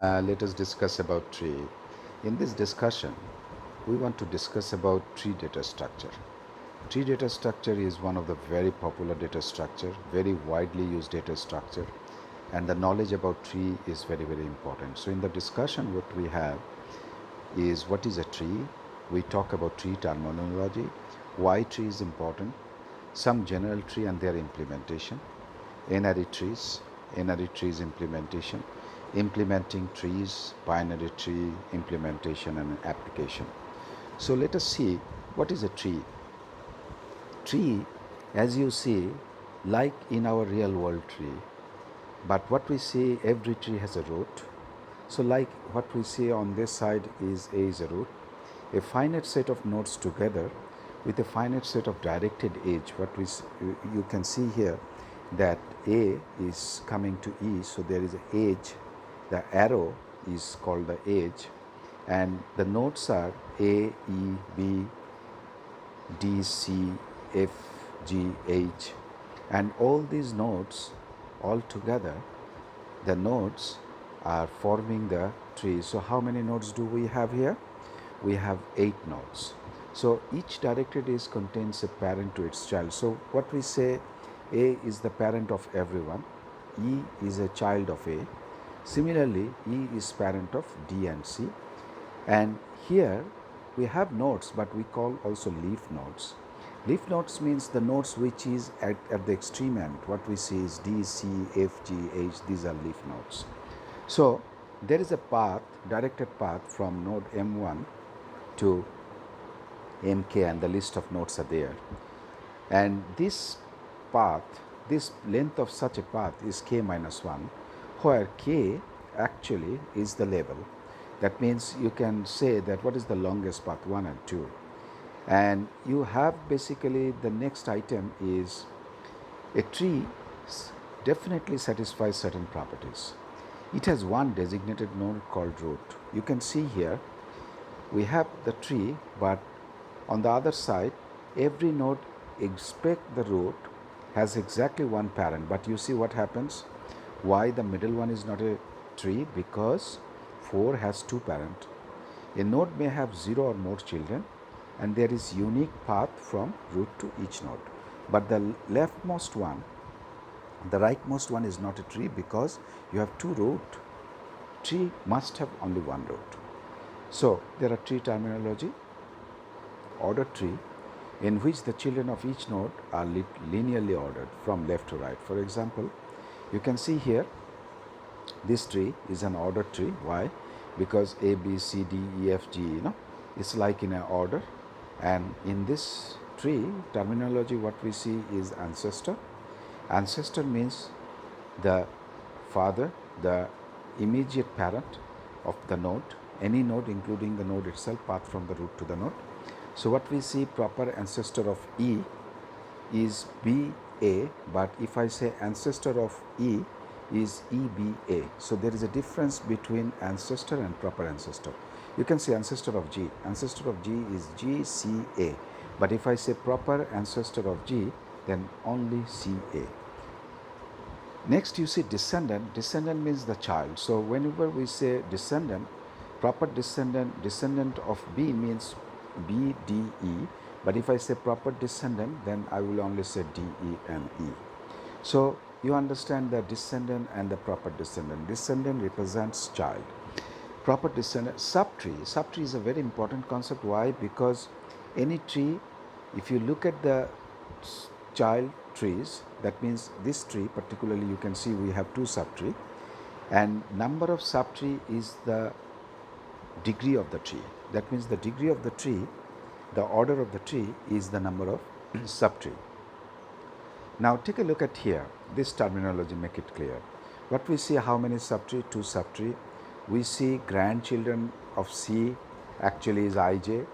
Let us discuss about tree. In this discussion, we want to discuss about tree data structure. Tree data structure is one of the very popular data structure, very widely used data structure, and the knowledge about tree is very, very important. So in the discussion, what we have is what is a tree. We talk about tree terminology, why tree is important, some general tree and their implementation, N-ary trees implementation, implementing trees, binary tree implementation and application. So let us see what is a tree. Tree, as you see, like in our real world tree, but what we see, every tree has a root. So like what we see on this side is a root, a finite set of nodes together with a finite set of directed edge. You can see here that A is coming to E, so there is an edge. The arrow is called the edge, and the nodes are A, E, B, D, C, F, G, H, and all these nodes all together, the nodes are forming the tree. So how many nodes do we have here? We have 8 nodes. So each directed edge contains a parent to its child. So what we say, A is the parent of everyone, E is a child of A. Similarly, E is parent of D and C. And here we have nodes, but we call also leaf nodes. Leaf nodes means the nodes which is at the extreme end. What we see is D, C, F, G, H, these are leaf nodes. So there is a path, directed path from node M1 to MK, and the list of nodes are there. And this path, this length of such a path is k minus 1, where k actually is the level. That means you can say that what is the longest path, 1 and 2. And you have basically the next item is a tree definitely satisfies certain properties. It has one designated node called root. You can see here we have the tree, but on the other side, every node except the root has exactly one parent. But you see what happens? Why the middle one is not a tree? Because 4 has 2 parents. A node may have 0 or more children, and there is unique path from root to each node. But the leftmost one, the rightmost one is not a tree because you have 2 root. Tree must have only one root. So there are tree terminology, ordered tree, in which the children of each node are linearly ordered from left to right. For example, you can see here this tree is an ordered tree. Why? Because A, B, C, D, E, F, G, it's like in an order. And in this tree terminology, what we see is ancestor. Ancestor means the father, the immediate parent of the node, any node including the node itself, path from the root to the node. So what we see, proper ancestor of E is BA, but if I say ancestor of E is EBA. So there is a difference between ancestor and proper ancestor. You can say ancestor of G. Ancestor of G is GCA. But if I say proper ancestor of G, then only CA. Next, you see descendant. Descendant means the child. So whenever we say descendant, proper descendant of B means BDE. But if I say proper descendant, then I will only say DE and E. So you understand the descendant and the proper descendant. Descendant represents child. Proper descendant, subtree. Subtree is a very important concept. Why? Because any tree, if you look at the child trees, that means this tree particularly, you can see we have 2 subtree, and number of subtree is the degree of the tree. That means the degree of the tree, the order of the tree is the number of subtree. Now take a look at here. This terminology make it clear. What we see, how many subtree? 2 subtree. We see grandchildren of C actually is Ij,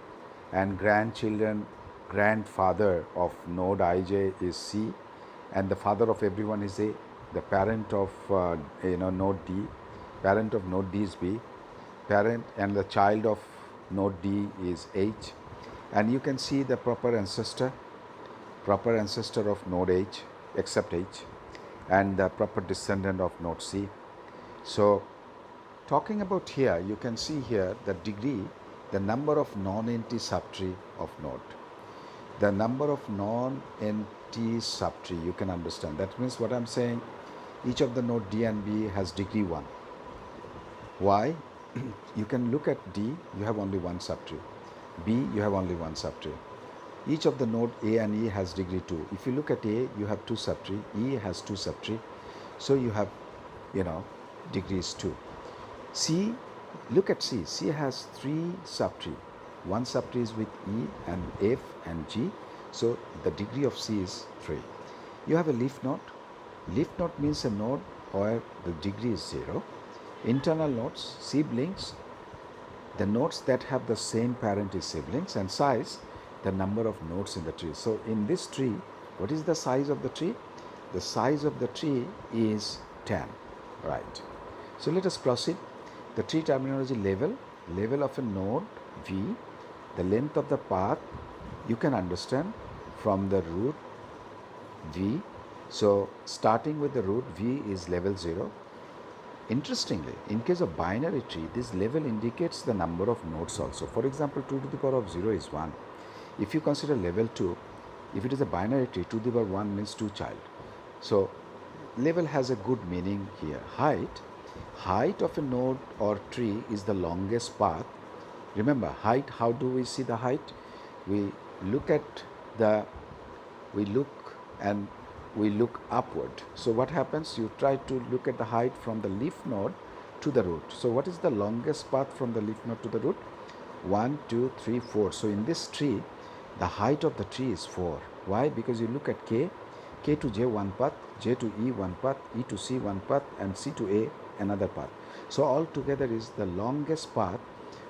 and grandfather of node Ij is C, and the father of everyone is A. The parent of node D, parent of node D is B, parent and the child of node D is H, and you can see the proper ancestor of node H except H, and the proper descendant of node C. So Talking about here, you can see here the degree, the number of non-empty subtree of node. The number of non-empty subtree, you can understand. That means what I'm saying, each of the node D and B has degree 1. Why? You can look at D, you have only one subtree. B, you have only one subtree. Each of the node A and E has degree 2. If you look at A, you have 2 subtree. E has 2 subtree. So you have, degrees 2. C, look at C. C has 3 subtree. One subtree is with E and F and G. So the degree of C is 3. You have a leaf node. Leaf node means a node where the degree is 0. Internal nodes, siblings, the nodes that have the same parent is siblings, and size, the number of nodes in the tree. So in this tree, what is the size of the tree? The size of the tree is 10, right? So let us proceed. The tree terminology: level of a node V, the length of the path, you can understand from the root V. So starting with the root V is level 0. Interestingly, in case of binary tree, this level indicates the number of nodes also. For example, 2 to the power of 0 is 1. If you consider level 2, if it is a binary tree, 2 to the power 1 means 2 child. So level has a good meaning here. Height of a node or tree is the longest path. Remember, height, how do we see the height? We look and we look upward. So what happens? You try to look at the height from the leaf node to the root. So what is the longest path from the leaf node to the root? 1, 2, 3, 4. So in this tree, the height of the tree is 4. Why? Because you look at K to J one path, J to E one path, E to C one path, and C to A another path. So all together is the longest path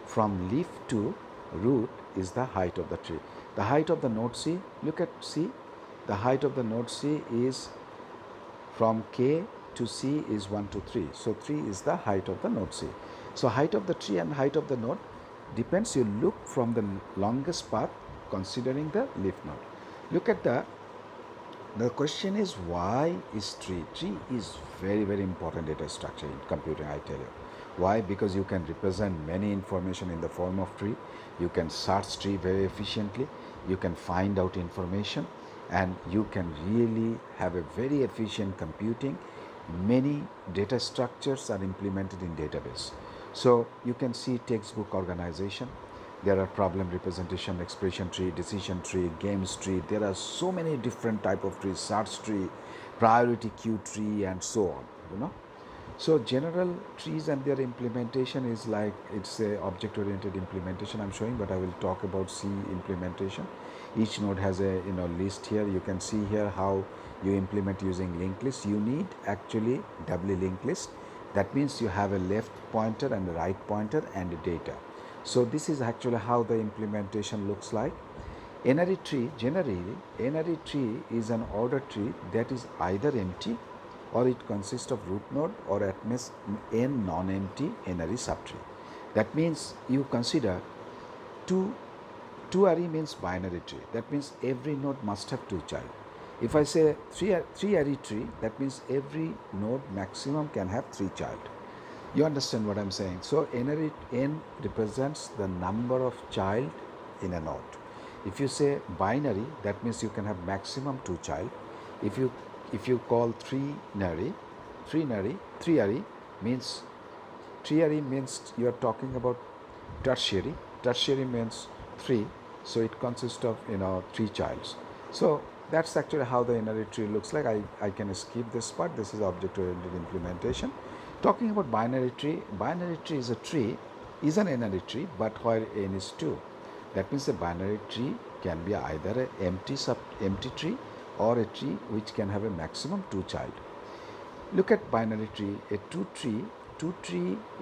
from leaf to root is the height of the tree. The height of the node C, look at C. The height of the node C is from K to C is 1 to 3. So 3 is the height of the node C. So height of the tree and height of the node depends. You look from the longest path considering the leaf node. Look at the question is, why is tree? Tree is very, very important data structure in computing, I tell you. Why? Because you can represent many information in the form of tree. You can search tree very efficiently. You can find out information, and you can really have a very efficient computing. Many data structures are implemented in database. So you can see textbook organization. There are problem representation, expression tree, decision tree, games tree. There are so many different type of trees, search tree, priority queue tree, and so on, So general trees and their implementation is like, it's a object-oriented implementation I'm showing, but I will talk about C implementation. Each node has a list here. You can see here how you implement using linked list. You need actually doubly linked list. That means you have a left pointer and a right pointer and a data. So this is actually how the implementation looks like. N-ary tree, generally, n-ary tree is an order tree that is either empty or it consists of root node or at most n non-empty n-ary subtree. That means you consider two-ary means binary tree. That means every node must have 2 child. If I say three-ary tree, that means every node maximum can have 3 child. You understand what I'm saying? So n represents the number of child in a node. If you say binary, that means you can have maximum 2 child. If you call three-ary means you are talking about tertiary. Tertiary means 3, so it consists of 3 childs. So that's actually how the n-ary tree looks like. I can skip this part. This is object-oriented implementation. Talking about binary tree is an n-ary tree, but where n is 2. That means a binary tree can be either an empty tree or a tree which can have a maximum 2 child. Look at binary tree. A two tree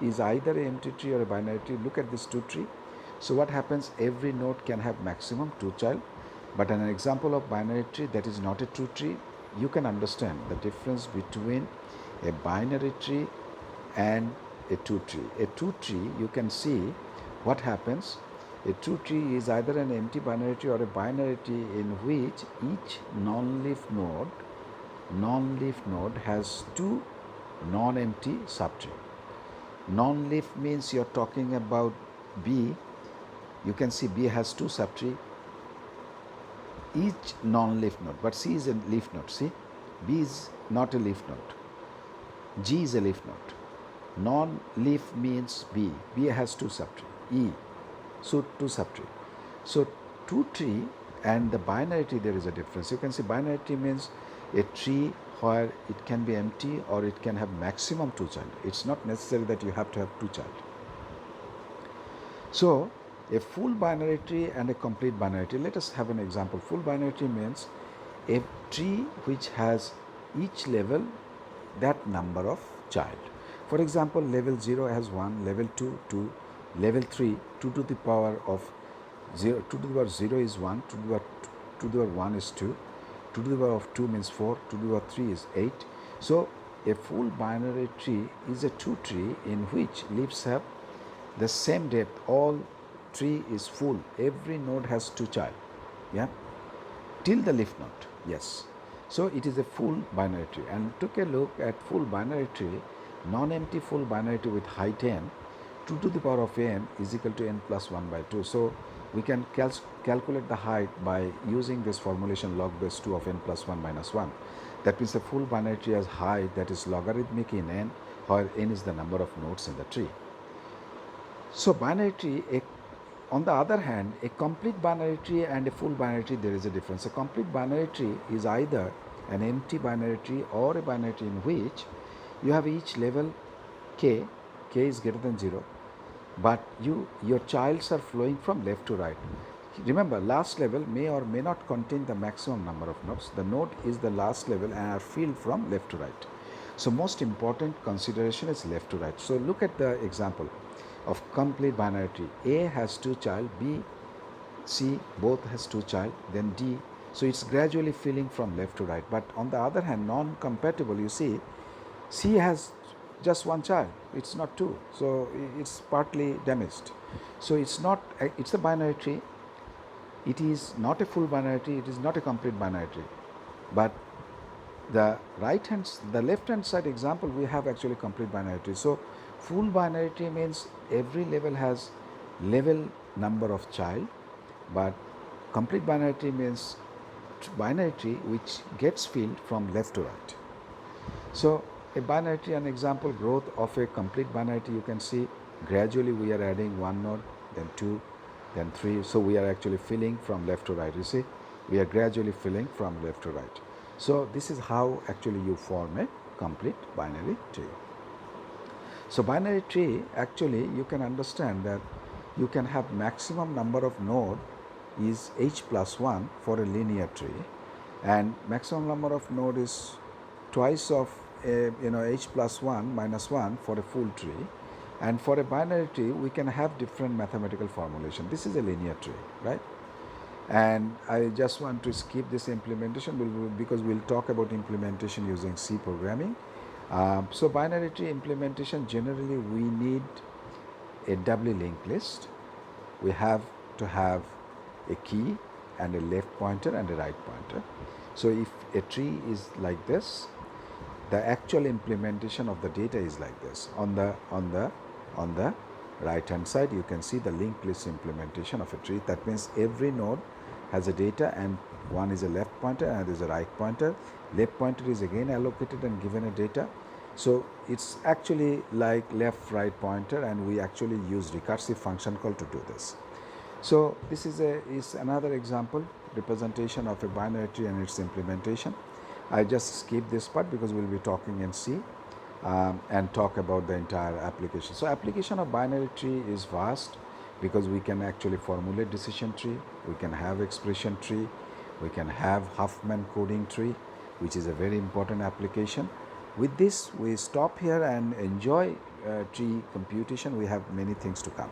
is either an empty tree or a binary tree. Look at this 2 tree. So what happens? Every node can have maximum 2 child. But an example of binary tree that is not a 2 tree, you can understand the difference between a binary tree and a 2 tree. A 2 tree, you can see what happens. A 2 tree is either an empty binary tree or a binary tree in which each non-leaf node has 2 non-empty subtree. Non-leaf means you're talking about B. You can see B has two subtree, each non-leaf node, but C is a leaf node. See, B is not a leaf node. G is a leaf node. Non-leaf means B. B has two subtree. E, so two subtree. So two tree and the binary tree, there is a difference. You can see binary tree means a tree where it can be empty or it can have maximum two child. It's not necessary that you have to have two child. So a full binary tree and a complete binary tree. Let us have an example. Full binary tree means a tree which has each level that number of child. For example, level 0 has 1, level 2, 2, level 3, 2 to the power of 0, 2 to the power 0 is 1, 2 to the power 1 is 2, 2 to the power of 2 means 4, 2 to the power 3 is 8. So a full binary tree is a two tree in which leaves have the same depth. All tree is full. Every node has two child. Yeah, till the leaf node. Yes. So it is a full binary tree. And took a look at full binary tree, non-empty full binary tree with height n, 2 to the power of n is equal to n plus 1 by 2. So we can calculate the height by using this formulation log base 2 of n plus 1 minus 1. That means a full binary tree has height that is logarithmic in n, where n is the number of nodes in the tree. So binary tree, on the other hand, a complete binary tree and a full binary tree, there is a difference. A complete binary tree is either an empty binary tree or a binary tree in which you have each level k is greater than 0, but your childs are flowing from left to right. Remember, last level may or may not contain the maximum number of nodes. The node is the last level and are filled from left to right. So most important consideration is left to right. So look at the example of complete binary tree. A has two child, B, C both has two child, then D. So it's gradually filling from left to right. But on the other hand, non-compatible, you see, C has just one child. It's not two. So it's partly damaged. So it's a binary tree. It is not a full binary tree. It is not a complete binary tree. But the left hand side example, we have actually complete binary tree. So full binary tree means every level has level number of child, but complete binary tree means binary tree which gets filled from left to right. So a binary tree, an example growth of a complete binary tree, you can see gradually we are adding one node, then two, then three. So we are actually filling from left to right. You see, we are gradually filling from left to right. So this is how actually you form a complete binary tree. So binary tree, actually you can understand that you can have maximum number of node is h plus 1 for a linear tree, and maximum number of node is twice of h plus 1 minus 1 for a full tree. And for a binary tree, we can have different mathematical formulation. This is a linear tree, right? And I just want to skip this implementation because we'll talk about implementation using C programming. So binary tree implementation, generally we need a doubly linked list. We have to have a key and a left pointer and a right pointer. So if a tree is like this, the actual implementation of the data is like this. On the right hand side, you can see the linked list implementation of a tree. That means every node has a data, and one is a left pointer and there is a right pointer. Left pointer is again allocated and given a data. So it's actually like left right pointer, and we actually use recursive function call to do this. So this is another example representation of a binary tree and its implementation. I just skip this part because we'll be talking in C and talk about the entire application. So application of binary tree is vast because we can actually formulate decision tree, we can have expression tree, we can have Huffman coding tree, which is a very important application. With this, we stop here and enjoy tree computation. We have many things to come.